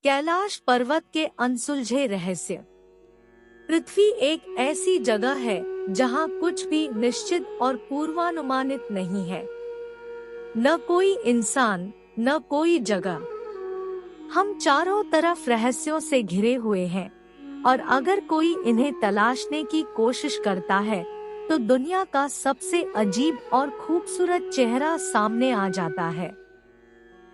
कैलाश पर्वत के अनसुलझे रहस्य। पृथ्वी एक ऐसी जगह है जहां कुछ भी निश्चित और पूर्वानुमानित नहीं है। न कोई इंसान, न कोई जगह। हम चारों तरफ रहस्यों से घिरे हुए हैं और अगर कोई इन्हें तलाशने की कोशिश करता है तो दुनिया का सबसे अजीब और खूबसूरत चेहरा सामने आ जाता है।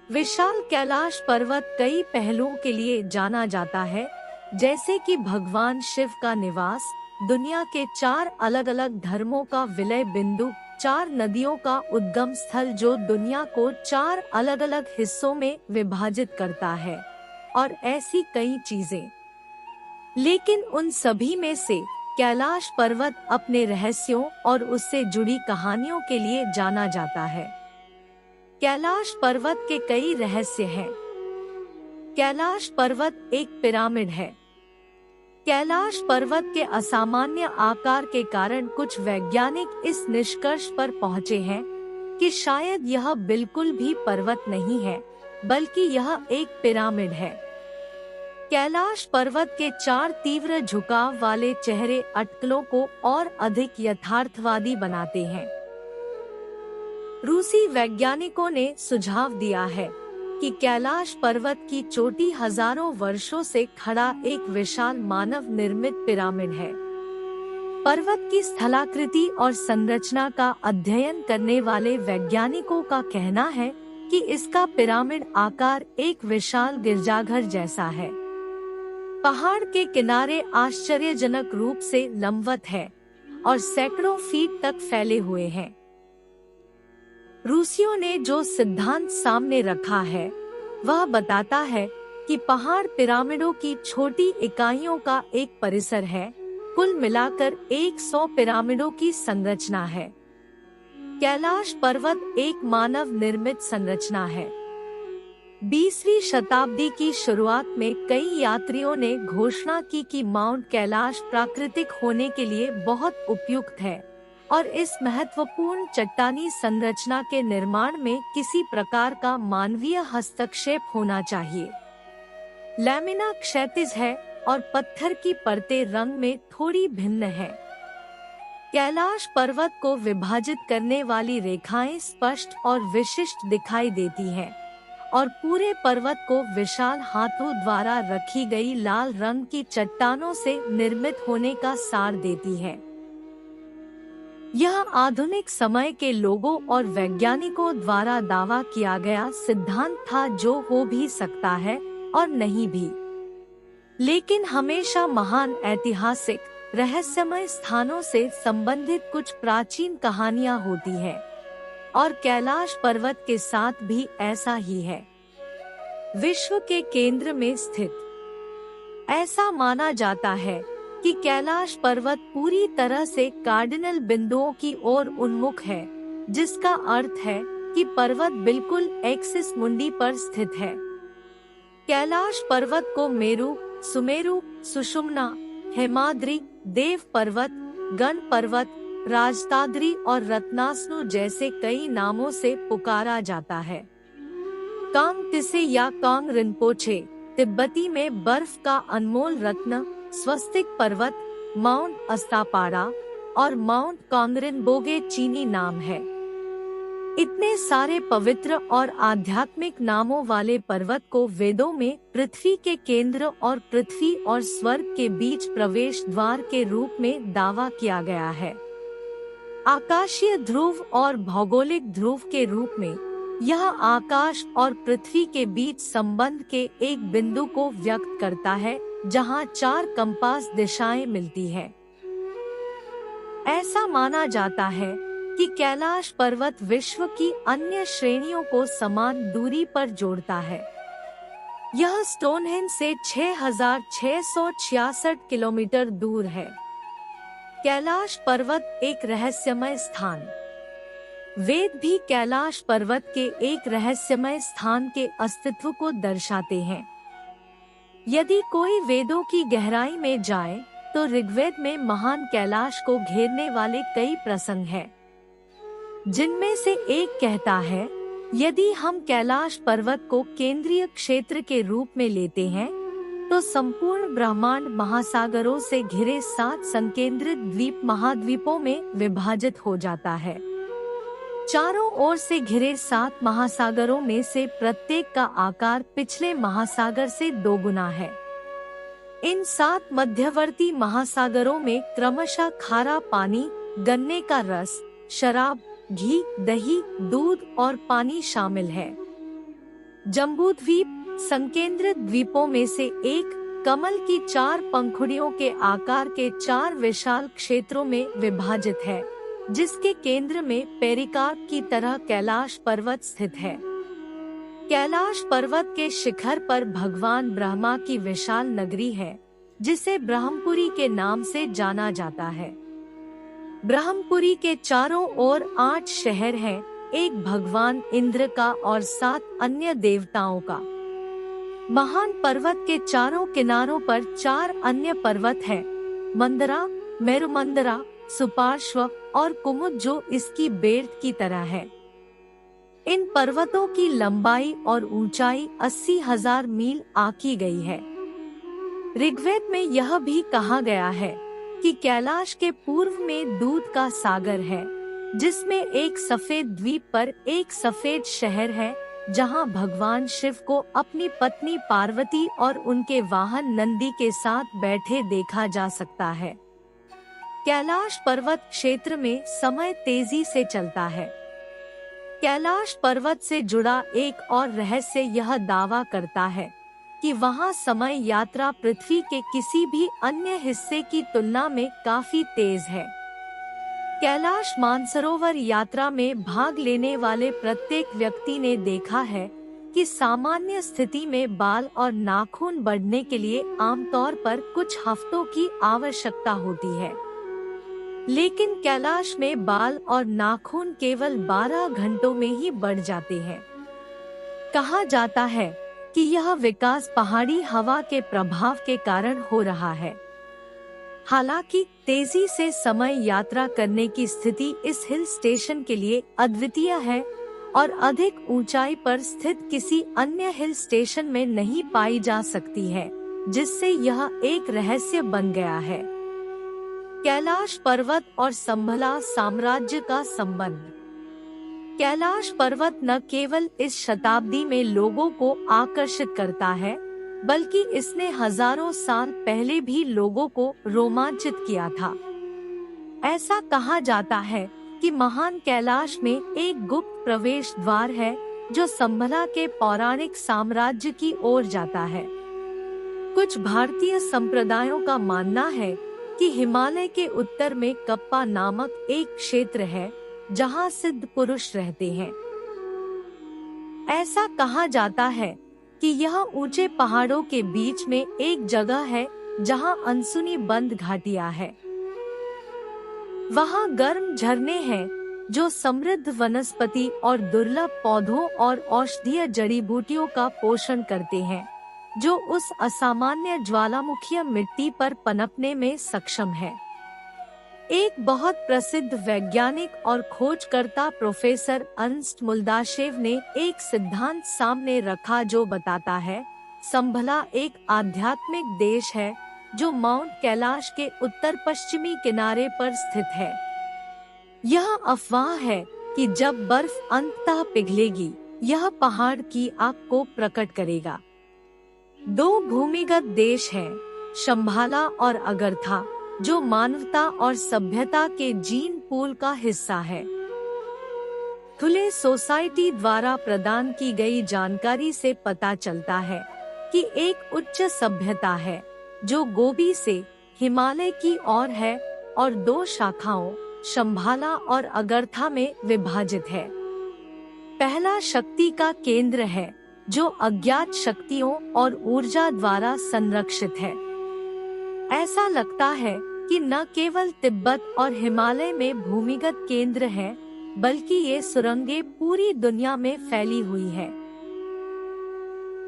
विशाल कैलाश पर्वत कई पहलुओं के लिए जाना जाता है, जैसे कि भगवान शिव का निवास, दुनिया के 4 अलग अलग धर्मों का विलय बिंदु, 4 नदियों का उद्गम स्थल जो दुनिया को 4 अलग अलग हिस्सों में विभाजित करता है, और ऐसी कई चीजें। लेकिन उन सभी में से कैलाश पर्वत अपने रहस्यों और उससे जुड़ी कहानियों के लिए जाना जाता है। कैलाश पर्वत के कई रहस्य हैं। कैलाश पर्वत एक पिरामिड है। कैलाश पर्वत के असामान्य आकार के कारण कुछ वैज्ञानिक इस निष्कर्ष पर पहुंचे हैं कि शायद यह बिल्कुल भी पर्वत नहीं है, बल्कि यह एक पिरामिड है। कैलाश पर्वत के 4 तीव्र झुकाव वाले चेहरे अटकलों को और अधिक यथार्थवादी बनाते हैं। रूसी वैज्ञानिकों ने सुझाव दिया है कि कैलाश पर्वत की चोटी हजारों वर्षों से खड़ा एक विशाल मानव निर्मित पिरामिड है। पर्वत की स्थलाकृति और संरचना का अध्ययन करने वाले वैज्ञानिकों का कहना है कि इसका पिरामिड आकार एक विशाल गिरजाघर जैसा है। पहाड़ के किनारे आश्चर्यजनक रूप से लंबवत है और सैकड़ों फीट तक फैले हुए हैं। रूसियों ने जो सिद्धांत सामने रखा है वह बताता है कि पहाड़ पिरामिडों की छोटी इकाइयों का एक परिसर है। कुल मिलाकर 100 पिरामिडों की संरचना है। कैलाश पर्वत एक मानव निर्मित संरचना है। 20वीं शताब्दी की शुरुआत में कई यात्रियों ने घोषणा की कि माउंट कैलाश प्राकृतिक होने के लिए बहुत उपयुक्त है और इस महत्वपूर्ण चट्टानी संरचना के निर्माण में किसी प्रकार का मानवीय हस्तक्षेप होना चाहिए। लैमिना क्षैतिज है और पत्थर की परतें रंग में थोड़ी भिन्न है। कैलाश पर्वत को विभाजित करने वाली रेखाएं स्पष्ट और विशिष्ट दिखाई देती हैं और पूरे पर्वत को विशाल हाथों द्वारा रखी गई लाल रंग की चट्टानों से निर्मित होने का सार देती है। यह आधुनिक समय के लोगों और वैज्ञानिकों द्वारा दावा किया गया सिद्धांत था, जो हो भी सकता है और नहीं भी। लेकिन हमेशा महान ऐतिहासिक रहस्यमय स्थानों से संबंधित कुछ प्राचीन कहानियां होती है और कैलाश पर्वत के साथ भी ऐसा ही है। विश्व के केंद्र में स्थित ऐसा माना जाता है कि कैलाश पर्वत पूरी तरह से कार्डिनल बिंदुओं की ओर उन्मुख है, जिसका अर्थ है कि पर्वत बिल्कुल एक्सिस मुंडी पर स्थित है। कैलाश पर्वत को मेरु, सुमेरु, सुषुम्ना, हेमाद्रि, देव पर्वत, गण पर्वत, राजताद्रि और रत्नासनु जैसे कई नामों से पुकारा जाता है। कांग तिसे या कांग रिनपोचे तिब्बती में बर्फ का अनमोल रत्न, स्वस्तिक पर्वत, माउंट अस्तापाड़ा और माउंट कांगरिनबोगे चीनी नाम है। इतने सारे पवित्र और आध्यात्मिक नामों वाले पर्वत को वेदों में पृथ्वी के केंद्र और पृथ्वी और स्वर्ग के बीच प्रवेश द्वार के रूप में दावा किया गया है। आकाशीय ध्रुव और भौगोलिक ध्रुव के रूप में यह आकाश और पृथ्वी के बीच संबंध के एक बिंदु को व्यक्त करता है, जहां 4 कंपास दिशाएं मिलती है। ऐसा माना जाता है कि कैलाश पर्वत विश्व की अन्य श्रेणियों को समान दूरी पर जोड़ता है। यह स्टोनहेंज से 6666 किलोमीटर दूर है। कैलाश पर्वत एक रहस्यमय स्थान। वेद भी कैलाश पर्वत के एक रहस्यमय स्थान के अस्तित्व को दर्शाते हैं। यदि कोई वेदों की गहराई में जाए तो ऋग्वेद में महान कैलाश को घेरने वाले कई प्रसंग हैं, जिनमें से एक कहता है यदि हम कैलाश पर्वत को केंद्रीय क्षेत्र के रूप में लेते हैं, तो संपूर्ण ब्रह्मांड महासागरों से घिरे 7 संकेंद्रित द्वीप महाद्वीपों में विभाजित हो जाता है। चारों ओर से घिरे 7 महासागरों में से प्रत्येक का आकार पिछले महासागर से 2 गुना है। इन 7 मध्यवर्ती महासागरों में क्रमशः खारा पानी, गन्ने का रस, शराब, घी, दही, दूध और पानी शामिल है। जम्बूद्वीप संकेंद्रित द्वीपों में से एक, कमल की 4 पंखुड़ियों के आकार के 4 विशाल क्षेत्रों में विभाजित है, जिसके केंद्र में पेरिकार्प की तरह कैलाश पर्वत स्थित है। कैलाश पर्वत के शिखर पर भगवान ब्रह्मा की विशाल नगरी है, जिसे ब्रह्मपुरी के नाम से जाना जाता है। ब्रह्मपुरी के चारों ओर 8 शहर हैं, एक भगवान इंद्र का और 7 अन्य देवताओं का। महान पर्वत के चारों किनारों पर 4 अन्य पर्वत हैं, मंदरा, मेरुमंदरा, सुपार्श्व और कुमुद, जो इसकी बेल्ट की तरह है। इन पर्वतों की लंबाई और ऊंचाई 80,000 मील आंकी गई है। ऋग्वेद में यह भी कहा गया है कि कैलाश के पूर्व में दूध का सागर है, जिसमें एक सफेद द्वीप पर एक सफेद शहर है, जहां भगवान शिव को अपनी पत्नी पार्वती और उनके वाहन नंदी के साथ बैठे देखा जा सकता है। कैलाश पर्वत क्षेत्र में समय तेजी से चलता है। कैलाश पर्वत से जुड़ा एक और रहस्य यह दावा करता है कि वहां समय यात्रा पृथ्वी के किसी भी अन्य हिस्से की तुलना में काफी तेज है। कैलाश मानसरोवर यात्रा में भाग लेने वाले प्रत्येक व्यक्ति ने देखा है कि सामान्य स्थिति में बाल और नाखून बढ़ने के लिए आमतौर पर कुछ हफ्तों की आवश्यकता होती है, लेकिन कैलाश में बाल और नाखून केवल 12 घंटों में ही बढ़ जाते हैं। कहा जाता है कि यह विकास पहाड़ी हवा के प्रभाव के कारण हो रहा है। हालांकि तेजी से समय यात्रा करने की स्थिति इस हिल स्टेशन के लिए अद्वितीय है और अधिक ऊंचाई पर स्थित किसी अन्य हिल स्टेशन में नहीं पाई जा सकती है, जिससे यह एक रहस्य बन गया है। कैलाश पर्वत और संभला साम्राज्य का संबंध। कैलाश पर्वत न केवल इस शताब्दी में लोगों को आकर्षित करता है, बल्कि इसने हजारों साल पहले भी लोगों को रोमांचित किया था। ऐसा कहा जाता है कि महान कैलाश में एक गुप्त प्रवेश द्वार है, जो संभला के पौराणिक साम्राज्य की ओर जाता है। कुछ भारतीय संप्रदायों का मानना है कि हिमालय के उत्तर में कप्पा नामक एक क्षेत्र है, जहां सिद्ध पुरुष रहते हैं। ऐसा कहा जाता है कि यह ऊंचे पहाड़ों के बीच में एक जगह है, जहां अनसुनी बंद घाटियां है। वहां गर्म झरने हैं, जो समृद्ध वनस्पति और दुर्लभ पौधों और औषधीय जड़ी बूटियों का पोषण करते हैं, जो उस असामान्य ज्वालामुखीय मिट्टी पर पनपने में सक्षम है। एक बहुत प्रसिद्ध वैज्ञानिक और खोजकर्ता प्रोफेसर अर्नस्ट मुल्दाशेव ने एक सिद्धांत सामने रखा जो बताता है, संभला एक आध्यात्मिक देश है जो माउंट कैलाश के उत्तर पश्चिमी किनारे पर स्थित है। यह अफवाह है कि जब बर्फ अंततः पिघलेगी, यह पहाड़ की आग को प्रकट करेगा। 2 भूमिगत देश हैं, शंभाला और अगरथा, जो मानवता और सभ्यता के जीन पूल का हिस्सा है। खुले सोसाइटी द्वारा प्रदान की गई जानकारी से पता चलता है कि एक उच्च सभ्यता है, जो गोबी से हिमालय की ओर है और 2 शाखाओं शंभाला और अगरथा में विभाजित है। पहला शक्ति का केंद्र है, जो अज्ञात शक्तियों और ऊर्जा द्वारा संरक्षित है। ऐसा लगता है कि न केवल तिब्बत और हिमालय में भूमिगत केंद्र हैं, बल्कि ये सुरंगें पूरी दुनिया में फैली हुई है।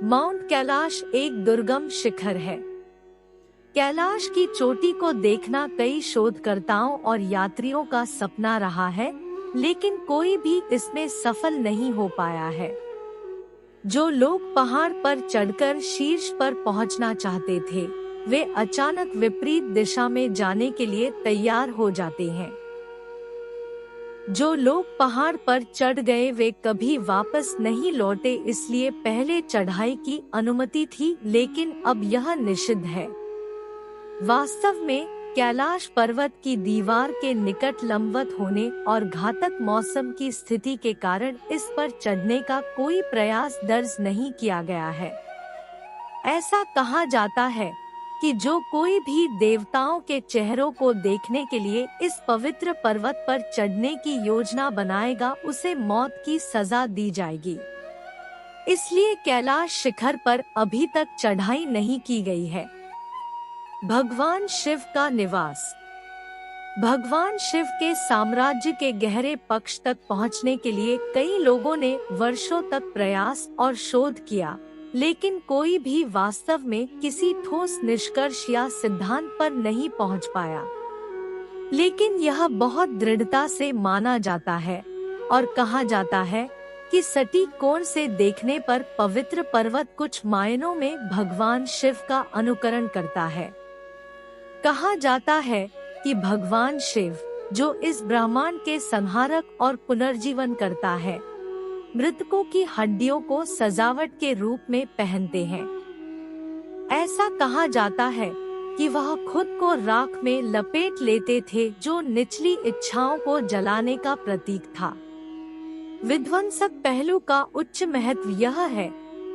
माउंट कैलाश एक दुर्गम शिखर है। कैलाश की चोटी को देखना कई शोधकर्ताओं और यात्रियों का सपना रहा है, लेकिन कोई भी इसमें सफल नहीं हो पाया है। जो लोग पहाड़ पर चढ़कर शीर्ष पर पहुंचना चाहते थे, वे अचानक विपरीत दिशा में जाने के लिए तैयार हो जाते हैं। जो लोग पहाड़ पर चढ़ गए वे कभी वापस नहीं लौटे, इसलिए पहले चढ़ाई की अनुमति थी, लेकिन अब यह निषिद्ध है। वास्तव में कैलाश पर्वत की दीवार के निकट लंबवत होने और घातक मौसम की स्थिति के कारण इस पर चढ़ने का कोई प्रयास दर्ज नहीं किया गया है। ऐसा कहा जाता है कि जो कोई भी देवताओं के चेहरों को देखने के लिए इस पवित्र पर्वत पर चढ़ने की योजना बनाएगा, उसे मौत की सजा दी जाएगी। इसलिए कैलाश शिखर पर अभी तक चढ़ाई नहीं की गई है। भगवान शिव का निवास। भगवान शिव के साम्राज्य के गहरे पक्ष तक पहुंचने के लिए कई लोगों ने वर्षों तक प्रयास और शोध किया, लेकिन कोई भी वास्तव में किसी ठोस निष्कर्ष या सिद्धांत पर नहीं पहुंच पाया। लेकिन यह बहुत दृढ़ता से माना जाता है और कहा जाता है कि सटीक कोण से देखने पर पवित्र पर्वत कुछ मायनों में भगवान शिव का अनुकरण करता है। कहा जाता है कि भगवान शिव, जो इस ब्रह्मांड के संहारक और पुनर्जीवन करता है, मृतकों की हड्डियों को सजावट के रूप में पहनते हैं। ऐसा कहा जाता है कि वह खुद को राख में लपेट लेते थे, जो निचली इच्छाओं को जलाने का प्रतीक था। विध्वंसक पहलू का उच्च महत्व यह है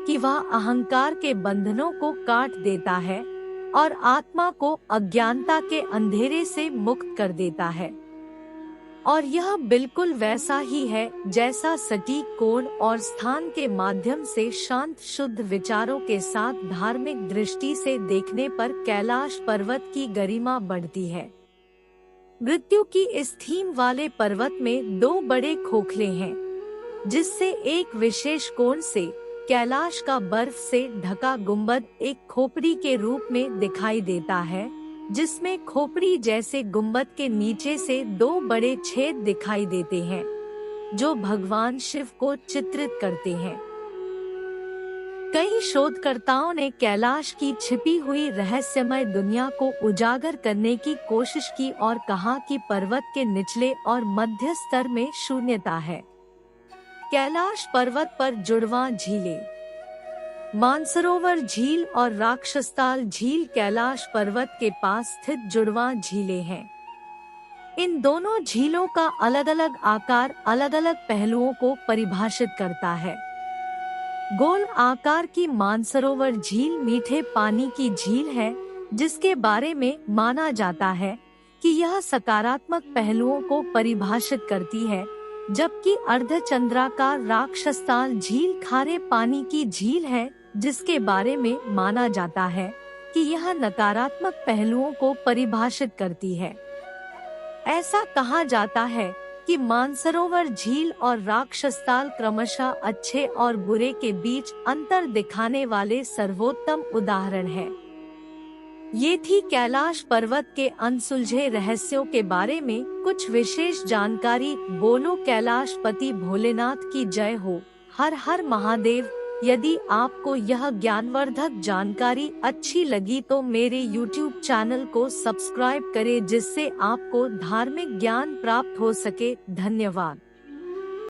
कि वह अहंकार के बंधनों को काट देता है और आत्मा को अज्ञानता के अंधेरे से मुक्त कर देता है। और यह बिल्कुल वैसा ही है जैसा सटीक कोण और स्थान के माध्यम से शांत शुद्ध विचारों के साथ धार्मिक दृष्टि से देखने पर कैलाश पर्वत की गरिमा बढ़ती है। मृत्यु की इस थीम वाले पर्वत में दो बड़े खोखले हैं, जिससे एक विशेष कोण से कैलाश का बर्फ से ढका गुंबद एक खोपड़ी के रूप में दिखाई देता है, जिसमें खोपड़ी जैसे गुंबद के नीचे से दो बड़े छेद दिखाई देते हैं, जो भगवान शिव को चित्रित करते हैं। कई शोधकर्ताओं ने कैलाश की छिपी हुई रहस्यमय दुनिया को उजागर करने की कोशिश की और कहा कि पर्वत के निचले और मध्य स्तर में शून्यता है। कैलाश पर्वत पर जुड़वां झीलें, मानसरोवर झील और राक्षसताल झील कैलाश पर्वत के पास स्थित जुड़वां झीलें हैं। इन दोनों झीलों का अलग अलग आकार अलग अलग पहलुओं को परिभाषित करता है। गोल आकार की मानसरोवर झील मीठे पानी की झील है, जिसके बारे में माना जाता है कि यह सकारात्मक पहलुओं को परिभाषित करती है, जबकि अर्धचंद्राकार राक्षसताल झील खारे पानी की झील है, जिसके बारे में माना जाता है कि यह नकारात्मक पहलुओं को परिभाषित करती है। ऐसा कहा जाता है कि मानसरोवर झील और राक्षसताल क्रमशः अच्छे और बुरे के बीच अंतर दिखाने वाले सर्वोत्तम उदाहरण है। ये थी कैलाश पर्वत के अनसुलझे रहस्यों के बारे में कुछ विशेष जानकारी। बोलो कैलाशपति भोलेनाथ की जय हो। हर हर महादेव। यदि आपको यह ज्ञानवर्धक जानकारी अच्छी लगी तो मेरे YouTube चैनल को सब्सक्राइब करें, जिससे आपको धार्मिक ज्ञान प्राप्त हो सके। धन्यवाद।